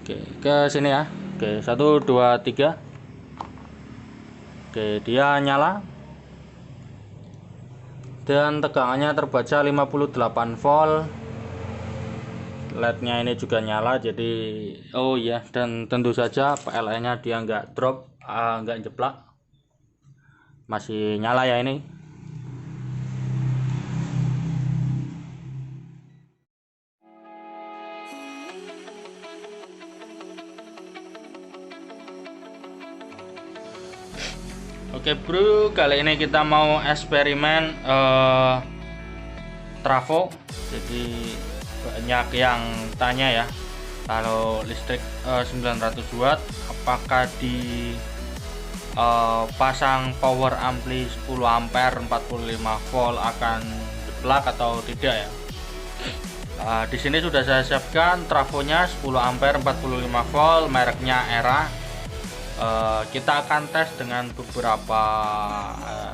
Oke, ke sini ya. Oke, 1 2 3. Oke, dia nyala dan tegangannya terbaca 58 volt. LED-nya ini juga nyala, jadi oh iya, dan tentu saja PLN-nya dia nggak drop, nggak jeplak, masih nyala ya ini. Oke bro, kali ini kita mau eksperimen trafo. Jadi banyak yang tanya ya, kalau listrik 900 watt apakah di pasang power ampli 10 ampere 45 volt akan jeblak atau tidak ya. Di sini sudah saya siapkan trafonya 10 ampere 45 volt, mereknya Era. Kita akan tes dengan beberapa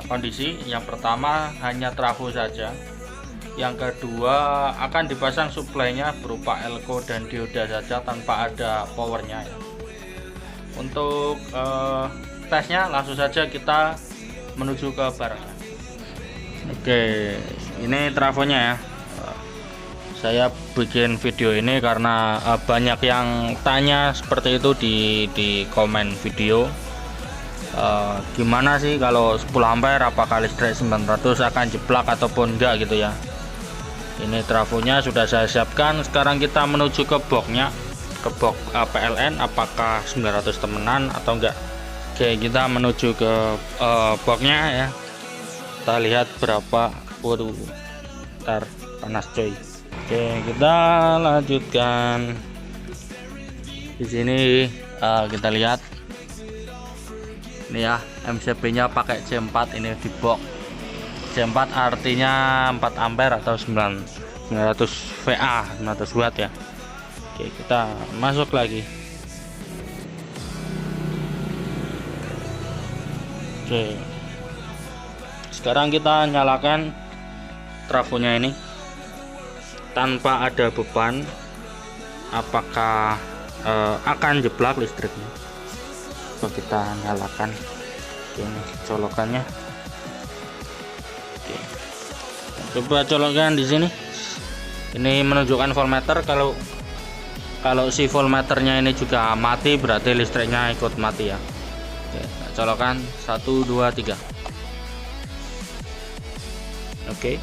kondisi. Yang pertama hanya trafo saja. Yang kedua akan dipasang suplainya berupa elko dan dioda saja tanpa ada powernya ya. Untuk tesnya langsung saja kita menuju ke barang. Oke, ini trafonya ya. Saya bikin video ini karena banyak yang tanya seperti itu di komen video. Gimana sih kalau 10 ampere apakah listrik 900 akan jeblak ataupun enggak gitu ya. Ini trafonya sudah saya siapkan. Sekarang kita menuju ke boxnya, ke box PLN apakah 900 temenan atau enggak. Oke, kita menuju ke boxnya ya. Kita lihat berapa. Waduh, ntar panas coy. Oke, kita lanjutkan. Di sini kita lihat ini ya, MCB-nya pakai C4 ini di box. C4 artinya 4 ampere atau 900 VA, 900 watt ya. Oke, kita masuk lagi. Oke, sekarang kita nyalakan trafonya ini tanpa ada beban, apakah akan jeblak listriknya. Coba kita nyalakan. Oke, ini colokannya. Oke, coba colokkan di sini. Ini menunjukkan voltmeter. Kalau si voltmeternya ini juga mati, berarti listriknya ikut mati ya. Oke, colokkan 1 2 3. Oke,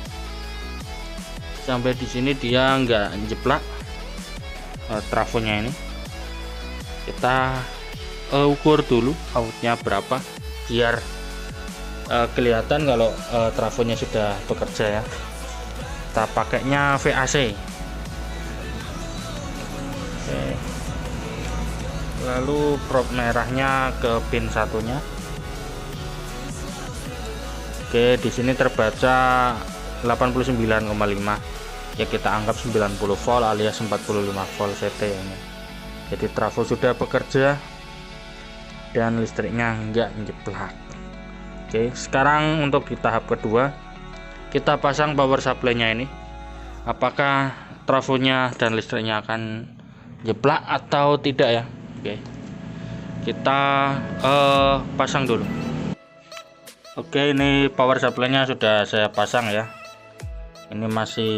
sampai di sini dia nggak jeplak trafonya ini. Kita ukur dulu outnya berapa biar kelihatan kalau trafonya sudah bekerja ya. Kita pakainya VAC. Oke. Lalu probe merahnya ke pin satunya. Oke, di sini terbaca 89,5 ya, kita anggap 90 volt alias 45 volt CT ini. Jadi trafo sudah bekerja dan listriknya enggak jeblak. Oke, sekarang untuk di tahap kedua kita pasang power supply-nya ini. Apakah trafonya dan listriknya akan jeblak atau tidak ya. Oke, kita pasang dulu. Oke, ini power supply-nya sudah saya pasang ya. Ini masih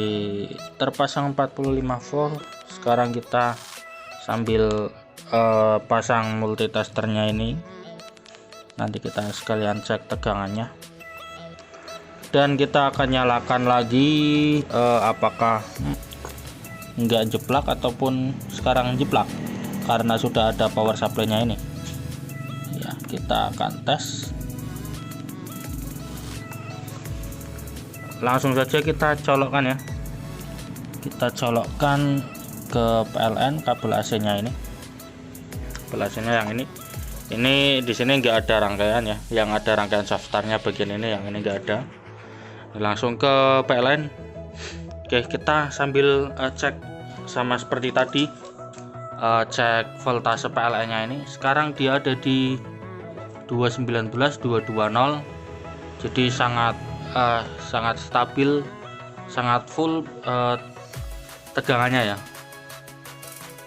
terpasang 45 volt. Sekarang kita sambil pasang multitesternya ini. Nanti kita sekalian cek tegangannya. Dan kita akan nyalakan lagi apakah enggak jeblak ataupun sekarang jeblak karena sudah ada power supply-nya ini. Ya, kita akan tes. Langsung saja kita colokkan ya. Kita colokkan ke PLN kabel AC-nya ini. Kabel AC-nya yang ini. Ini di sini enggak ada rangkaian ya. Yang ada rangkaian softarnya bagian ini, yang ini enggak ada. Langsung ke PLN. Oke, kita sambil cek sama seperti tadi, cek voltase PLN-nya ini. Sekarang dia ada di 219 220. Jadi sangat stabil, sangat full tegangannya ya.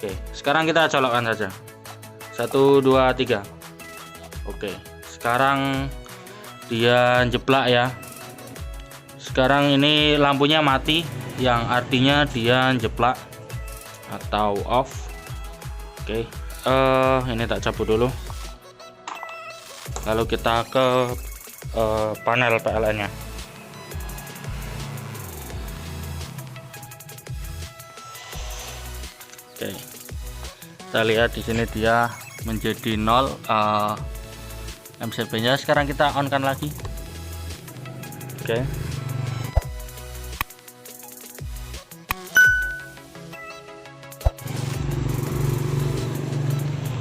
Oke, sekarang kita colokkan saja. 1 2 3. Oke, sekarang dia jeplak ya. Sekarang ini lampunya mati, yang artinya dia jeplak atau off. Oke, ini tak cabut dulu. Lalu kita ke panel PLN nya. Oke, kita lihat di sini dia menjadi 0, MCB nya. Sekarang kita on kan lagi. Oke,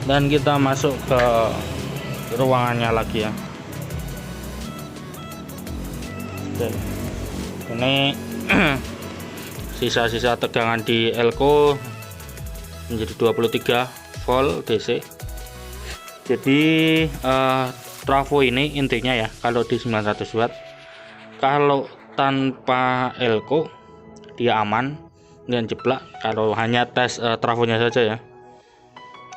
dan kita masuk ke ruangannya lagi ya. Oke, ini sisa-sisa tegangan di elko menjadi 23 volt DC. Jadi trafo ini intinya ya, kalau di 900 watt, kalau tanpa elko dia aman dan jeplak kalau hanya tes trafonya saja ya.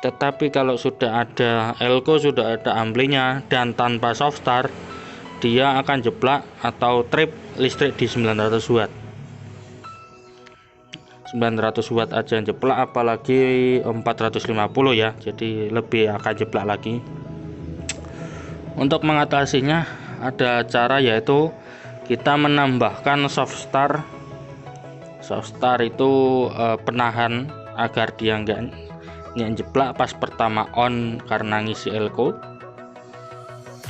Tetapi kalau sudah ada elko, sudah ada amplinya dan tanpa soft start, dia akan jeplak atau trip listrik di 900 watt. 900 watt aja jeplak, apalagi 450 ya, jadi lebih akan jeplak lagi. Untuk mengatasinya ada cara, yaitu kita menambahkan soft start. Soft start itu penahan agar dia enggak jeplak pas pertama on karena ngisi elko.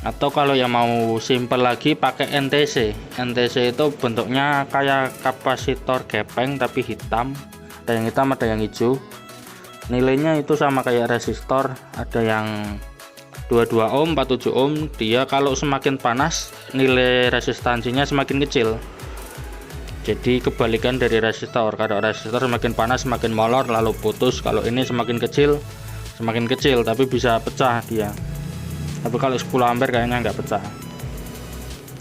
Atau kalau yang mau simple lagi pakai NTC. NTC itu bentuknya kayak kapasitor gepeng tapi hitam, ada yang hitam ada yang hijau. Nilainya itu sama kayak resistor, ada yang 22 ohm 47 ohm. Dia kalau semakin panas nilai resistansinya semakin kecil, jadi kebalikan dari resistor. Kalau resistor semakin panas semakin molor lalu putus, kalau ini semakin kecil tapi bisa pecah dia. Tapi kalau 10 ampere kayaknya nggak pecah.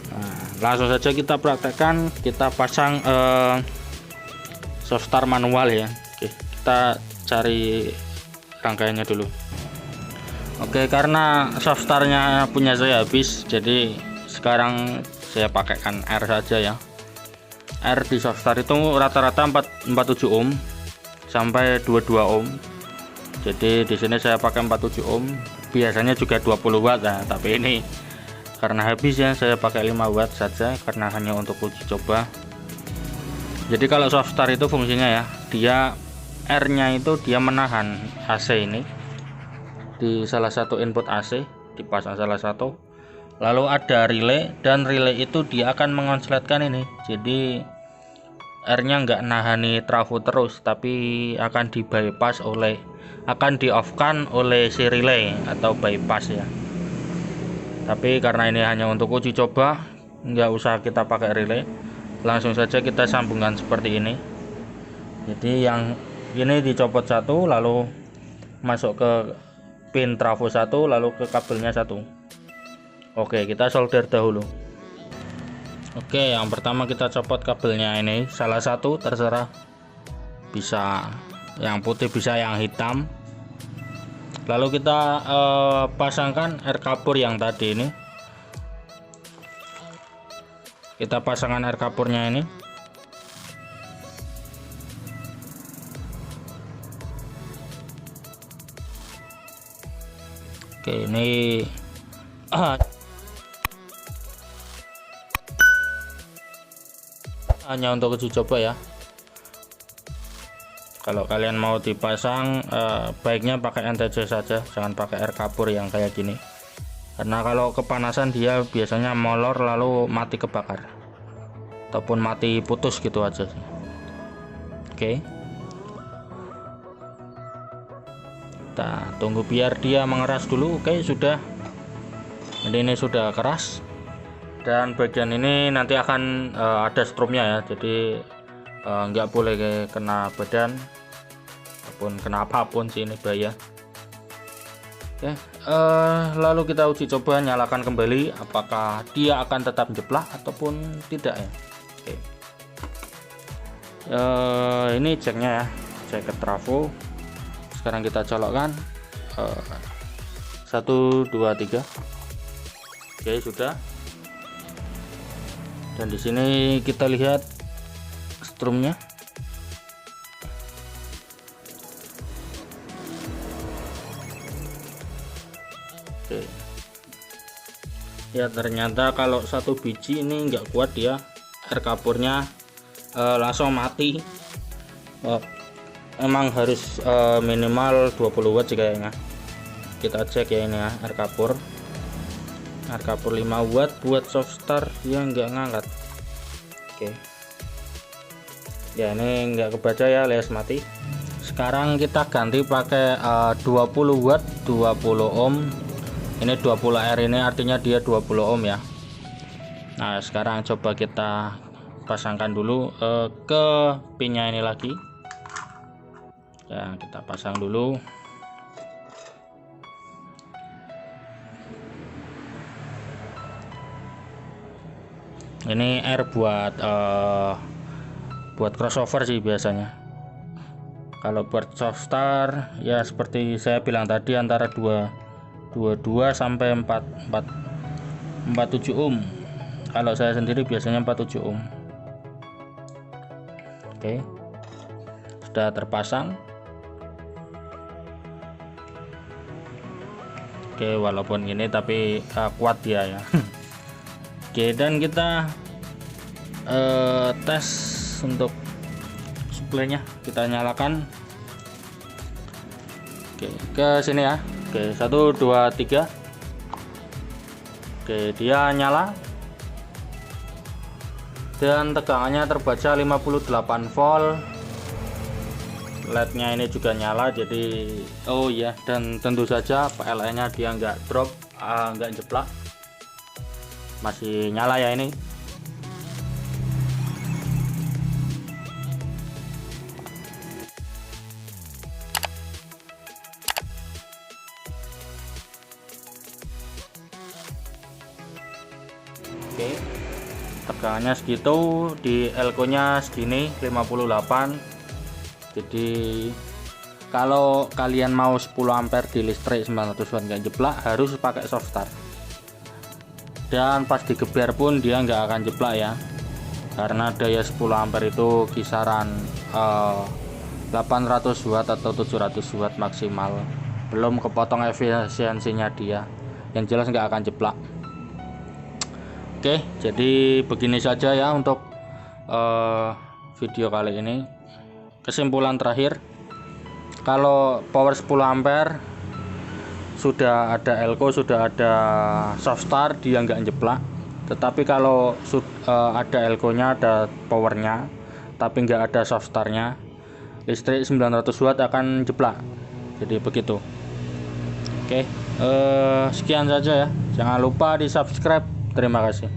Nah, langsung saja kita praktekkan. Kita pasang soft start manual ya. Oke, kita cari rangkaiannya dulu. Oke, karena soft startnya punya saya habis, jadi sekarang saya pakaikan R saja ya. R di soft start itu rata-rata 47 ohm sampai 22 ohm. Jadi di sini saya pakai 47 ohm. Biasanya juga 20 watt ya, tapi ini karena habis ya saya pakai 5 watt saja karena hanya untuk uji coba. Jadi kalau soft start itu fungsinya ya, dia R nya itu dia menahan AC ini di salah satu input AC, dipasang salah satu, lalu ada relay, dan relay itu dia akan mengonsletkan ini. Jadi R nya nggak nahani trafo terus, tapi akan di bypass akan di off kan oleh si relay atau bypass ya. Tapi karena ini hanya untuk uji coba, nggak usah kita pakai relay, langsung saja kita sambungkan seperti ini. Jadi yang ini dicopot satu, lalu masuk ke pin trafo satu, lalu ke kabelnya satu. Oke, kita solder dahulu. Oke, yang pertama kita copot kabelnya ini, salah satu terserah, bisa yang putih bisa yang hitam. Lalu kita pasangkan air kapur yang tadi ini. Kita pasangkan air kapurnya ini. Oke, ini hanya untuk uji coba ya. Kalau kalian mau dipasang, baiknya pakai NTC saja, jangan pakai air kapur yang kayak gini. Karena kalau kepanasan dia biasanya molor lalu mati kebakar, ataupun mati putus gitu aja. Oke, kita tunggu biar dia mengeras dulu. Oke, sudah. Jadi ini sudah keras, dan bagian ini nanti akan ada strumnya ya. Jadi nggak boleh kena badan ataupun kena apapun sih, ini bahaya. Oke, lalu kita uji coba, nyalakan kembali apakah dia akan tetap jeplak ataupun tidak ya. Oke, ini ceknya ya, cek ke trafo. sekarang kita colokkan 1 2 3. Oke, sudah. Dan di sini kita lihat strumnya. Oke. Ya, ternyata kalau satu biji ini nggak kuat dia, air kapurnya langsung mati. Emang harus minimal 20 watt sih kayaknya. Kita cek ya ini ya, air kapur 5 watt buat soft start yang nggak ngangkat. Oke ya, ini nggak kebaca ya, alias mati. Sekarang kita ganti pakai 20 watt 20 ohm. Ini 20 R ini artinya dia 20 ohm ya. Nah, sekarang coba kita pasangkan dulu ke pinnya ini lagi ya, kita pasang dulu. Ini R buat crossover sih biasanya. Kalau buat soft start ya seperti saya bilang tadi, antara 22 sampai 47 ohm. Kalau saya sendiri biasanya 47 ohm. Oke, sudah terpasang. Oke, walaupun ini tapi kuat dia ya. Oke, dan kita tes untuk supply-nya, kita nyalakan. Oke, ke sini ya. Oke, 1 2 3. Oke, dia nyala dan tegangannya terbaca 58 volt. LED-nya ini juga nyala, jadi oh ya, dan tentu saja PLN-nya dia nggak drop, nggak jeplak, masih nyala ya ini. Oke, tegangannya segitu, di elko nya segini 58. Jadi kalau kalian mau 10 ampere di listrik 900 watt nggak jeplak, harus pakai soft start. Dan pas digeber pun dia nggak akan jeplak ya, karena daya 10 ampere itu kisaran 800 watt atau 700 watt maksimal, belum kepotong efisiensinya dia. Yang jelas nggak akan jeplak. Oke, jadi begini saja ya untuk video kali ini. Kesimpulan terakhir, kalau power 10 ampere sudah ada elko, sudah ada soft start, dia nggak jeplak. Tetapi kalau ada elko nya, ada powernya, tapi nggak ada soft startnya, listrik 900 watt akan jeplak. Jadi begitu. Oke, sekian saja ya, jangan lupa di subscribe. Terima kasih.